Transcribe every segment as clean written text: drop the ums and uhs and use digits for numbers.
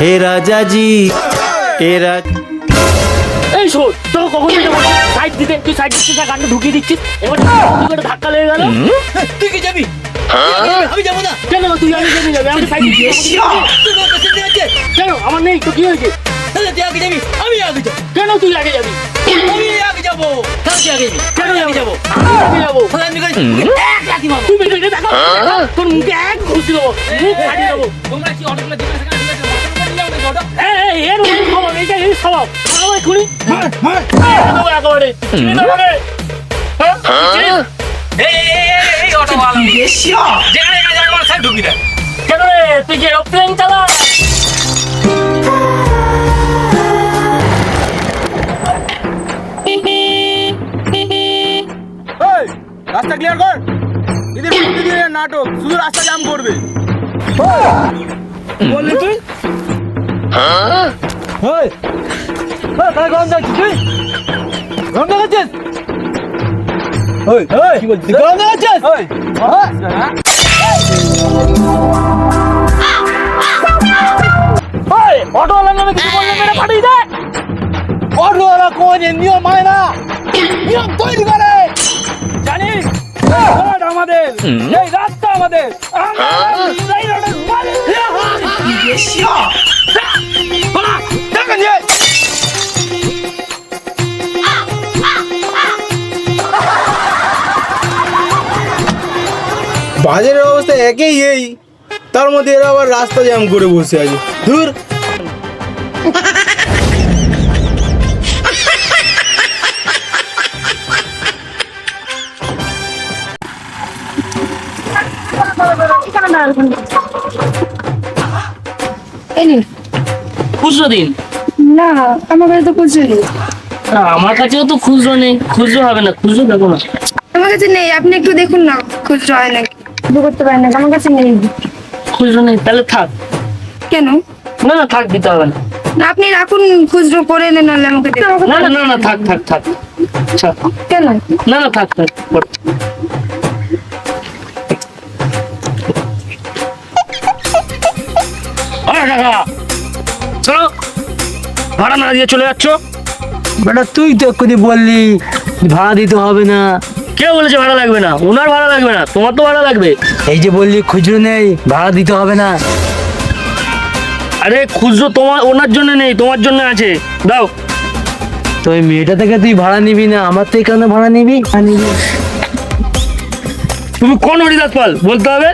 हे राजा जी हे राज এই শোন তোকে কখন থেকে বলছি সাইড দিতে, তুই সাইড দিচ্ছিস না, গানটা ঢুকিয়ে দিচ্ছিস, এবার করে ধাক্কা লেগে গেল। তুই কি যাবি? আমি যাবো না। কেন তুই আগে যাবি? আমি সাইড দিচ্ছি। কেন আমার নেই তো কি হয়েছে? তুই আগে যাবি, আমি আগে যাবো। কেন তুই আগে যাবি? আমি আগে যাবো। তুই আগে যাবি, কেন আমি যাবো। আগে যাবো? আমি করে এক লাথি মারবো। তুমি এটা দেখো, তোর মুখে এক ঘুষি দেবো, মুখ ফাটিয়ে দেবো। তোমরা কি অটোগুলো দিবে সেখানে ঠিক আছে, অটোগুলো নিয়ে যাও অটো। এর খবর এইটা এই স্বভাব আমার খুনি একেবারে চিনি না মানে এই অটো ভালো যেখানে যেখানে আমার সাইড ঢুকি দেয়। কেন রে তুই কি এরোপ্লেন চালা? রাস্তা ক্লিয়ার কর। এদের প্রতিদিনের নাটক, শুধু রাস্তা জাম করবে। বললি তুই? ওই তাই গন্ধ যাচ্ছিস তুই? গন্ধ যাচ্ছিস? ওই ওই কি বলছিস? গন্ধ যাচ্ছিস? ওই ওই অটোওয়ালা নামে কিছু বললে মেরে ফাটিয়ে দে। অটোওয়ালা কোন নিয়ম মানে না, নিয়ম তৈরি করে। জানিস রোড আমাদের, এই রাস্তা আমাদের। এই রোডের মালিক। দেখেন যে বাজারের অবস্থা একই, এই তার মধ্যে এরা আবার রাস্তা জ্যাম করে বসে আছে। দূর খুচরো দিন। না আমার কাছে তো খুচরো নেই। আমার কাছেও তো খুচরো নেই। খুচরো হবে না, খুচরো দেখো না। আমার কাছে নেই, আপনি একটু দেখুন না খুচরো হয় নাকি। করতে পারেন না, আমার কাছে নেই। খুচরো নেই তাহলে থাক। কেন? না না থাক, দিতে হবে না। না আপনি রাখুন, খুচরো করে নেন, নাহলে আমাকে দিন। না না না না থাক থাক থাক থাক। কেন? না না থাক থাক। কাকা চলো, ভাড়া না দিয়ে চলে যাচ্ছ? বেটা তুই তো এক্ষুনি বললি ভাড়া দিতে হবে না। কে বলেছে ভাড়া লাগবে না? ওনার ভাড়া লাগবে না, তোমার তো ভাড়া লাগবে। এই যে বললি খুচরো নেই, ভাড়া দিতে হবে না। আরে খুচরো তোমার ওনার জন্য নেই, তোমার জন্য আছে, দাও। তো ওই মেয়েটা থেকে তুই ভাড়া নিবি না, আমার থেকে কেন ভাড়া নিবি? তুমি কোন হরিদাস পাল বলতে হবে,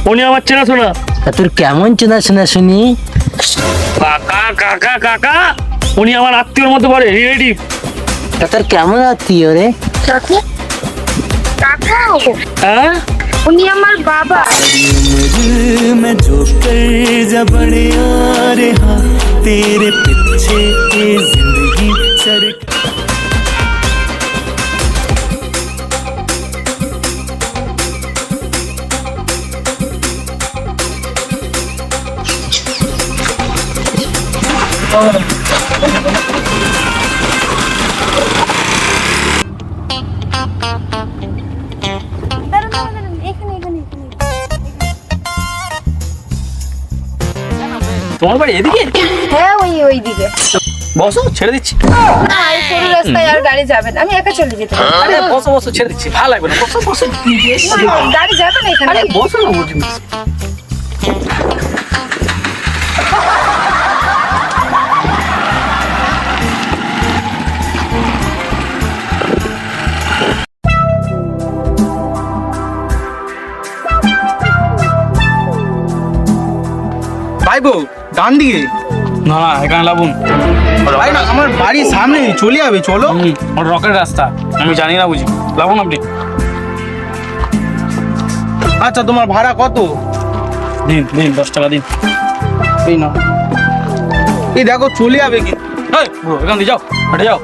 উনি আমার চেনাশোনা। তা তোর কেমন চেনাশোনা শুনি? কাকা কাকা কাকা, উনি আমার আত্মীয়র মতো পড়ে, রিলেটিভ। তা তোর কেমন আত্মীয় রে? কাকু? কাকা? হ্যাঁ উনি আমার বাবা। मैं जो कर जा बड़े आ रहा तेरे पीछे ये जिंदगी सर তোমার বাড়ি এদিকে? হ্যাঁ ওই দিকে। বসো, ছেড়ে দিচ্ছি। না এই সরু রাস্তায় আর গাড়ি যাবে না, আমি একা চলে যেতে পারি। আরে বসো বসো, ছেড়ে দিচ্ছি, ভালো লাগবে না। বসো বসো। না, গাড়ি যাবে না এখানে। আরে বসো না বলছি। ভাইবো ডান দিকে। না না এখানে লাগুন, ভাই না আমার বাড়ির সামনে চলে যাবে, চলো। রকের রাস্তা, আমি জানি না বুঝি, লাগুন আপনি। আচ্ছা তোমার ভাড়া কত? দিন দিন 10 টাকা দিন। এই না, এই দেখো চলে যাবে কি। এই ব্রো, এখান দিয়ে যাও, হেঁটে যাও।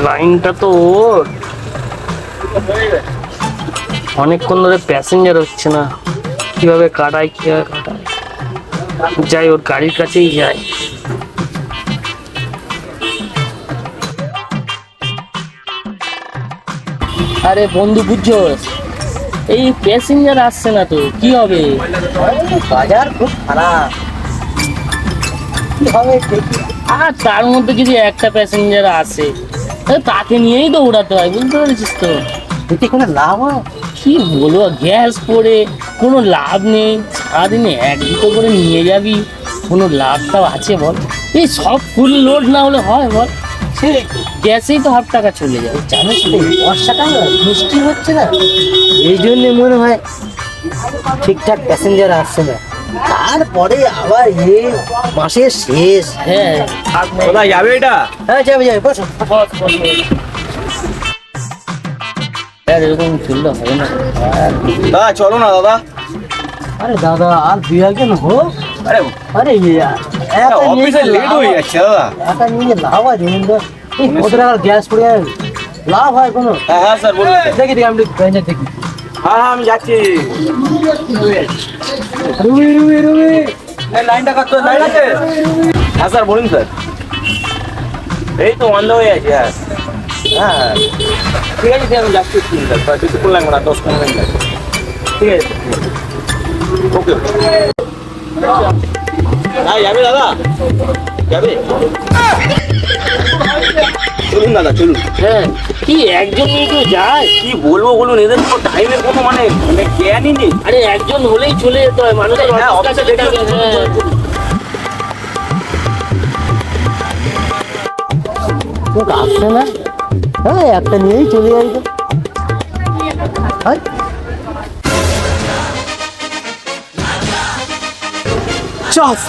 লাইনটা তো ওর, অনেকক্ষণ ধরে প্যাসেঞ্জার হচ্ছে না, কিভাবে কাটায় যাই, ওর গাড়ির কাছেই যাই। আরে বন্ধু বুঝছো, এই প্যাসেঞ্জার আসছে না তো কি হবে? বাজার খুব খারাপ, কি হবে দেখি। আর তার মধ্যে যদি একটা প্যাসেঞ্জার আসে তাকে নিয়েই তো উড়াতে হয়, বুঝতে পেরেছিস তো? এতে কোনো লাভ হয়? কি বলবো, গ্যাস পড়ে কোনো লাভ নেই। সারাদিনে এক দুটো করে নিয়ে যাবি, কোনো লাভটাও আছে বল? এই সব ফুল লোড না হলে হয় বল? গ্যাসেই তো 1/2 টাকা চলে যায়। জানিস তো বর্ষাটা বৃষ্টি হচ্ছে না, এই জন্য মনে হয় ঠিকঠাক প্যাসেঞ্জার আসছে না। তারপরে আবার এই মাসের শেষ। হ্যাঁ, কোথায় যাবে এটা? হ্যাঁ যাবে যাবে, বসো। আর এরকম চললে হবে না। দাদা চলো না দাদা। আরে দাদা আর 2 হোক। আরে আরে অফিসে লেট হয়ে যাচ্ছে দাদা। একা নিয়ে লাভ হয় দেখুন তো, এই কত টাকার গ্যাস পড়ে যাবে, লাভ হয় কোনো? হ্যাঁ হ্যাঁ স্যার বলুন। দেখি দেখি আমি প্যাসেঞ্জার দেখি। হ্যাঁ হ্যাঁ আমি যাচ্ছি। রুবি রুবি রুবি, লাইনটা কাটতে লাইন আছে? হ্যাঁ স্যার বলুন স্যার। এই তো বন্ধ হয়ে আছে। হ্যাঁ হ্যাঁ ঠিক আছে স্যার, আমি যাচ্ছি স্যার, বেশিক্ষণ লাগবে না, 10-15 মিনিট লাগবে। ঠিক আছে ওকে। হ্যাঁ যাবে দাদা, যাবে? চলুন দাদা চলুন। হ্যাঁ, কি একজন নিয়ে কেউ যায়? কি বলবো বলুন, এদের কোনো টাইমের কোনো মানে জ্ঞানই নেই। আরে একজন হলেই চলে যেতে হয়, মানুষের হ্যাঁ, অফিস অফিসে কাছে যেতে দেখে- হবে। হ্যাঁ। লোক আসছে না। হ্যাঁ একটা নিয়েই চলে যাই তো। হাই। চাষ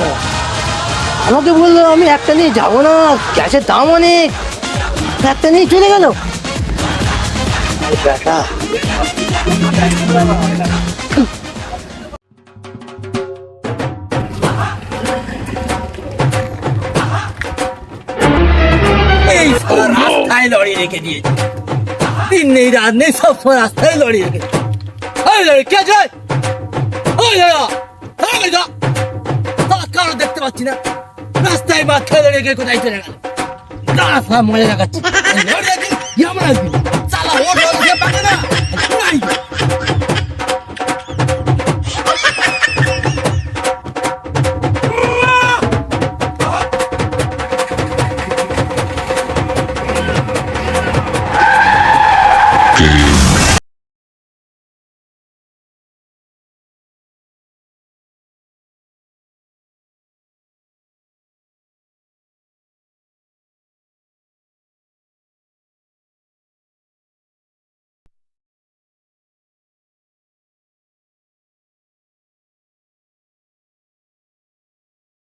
আমাকে বললো আমি একটা নিয়ে যাবো না, গ্যাসের দাম অনেক, একটা নিয়ে চলে গেল। বেটা এই সারা রাস্তায় লড়িয়ে রেখে দিয়েছে, দিন নেই রাত নেই, সব সময় রাস্তায় লড়িয়ে রেখেছে। ওই লড়ি কে যায়? ওই দাদা ওই দা, কারো দেখতে পাচ্ছি না, রাস্তায় মাথায় লড়িয়ে রেখে কোথায় চলে গেল? মজা দেখাচ্ছি, চালা ওর পাবে না।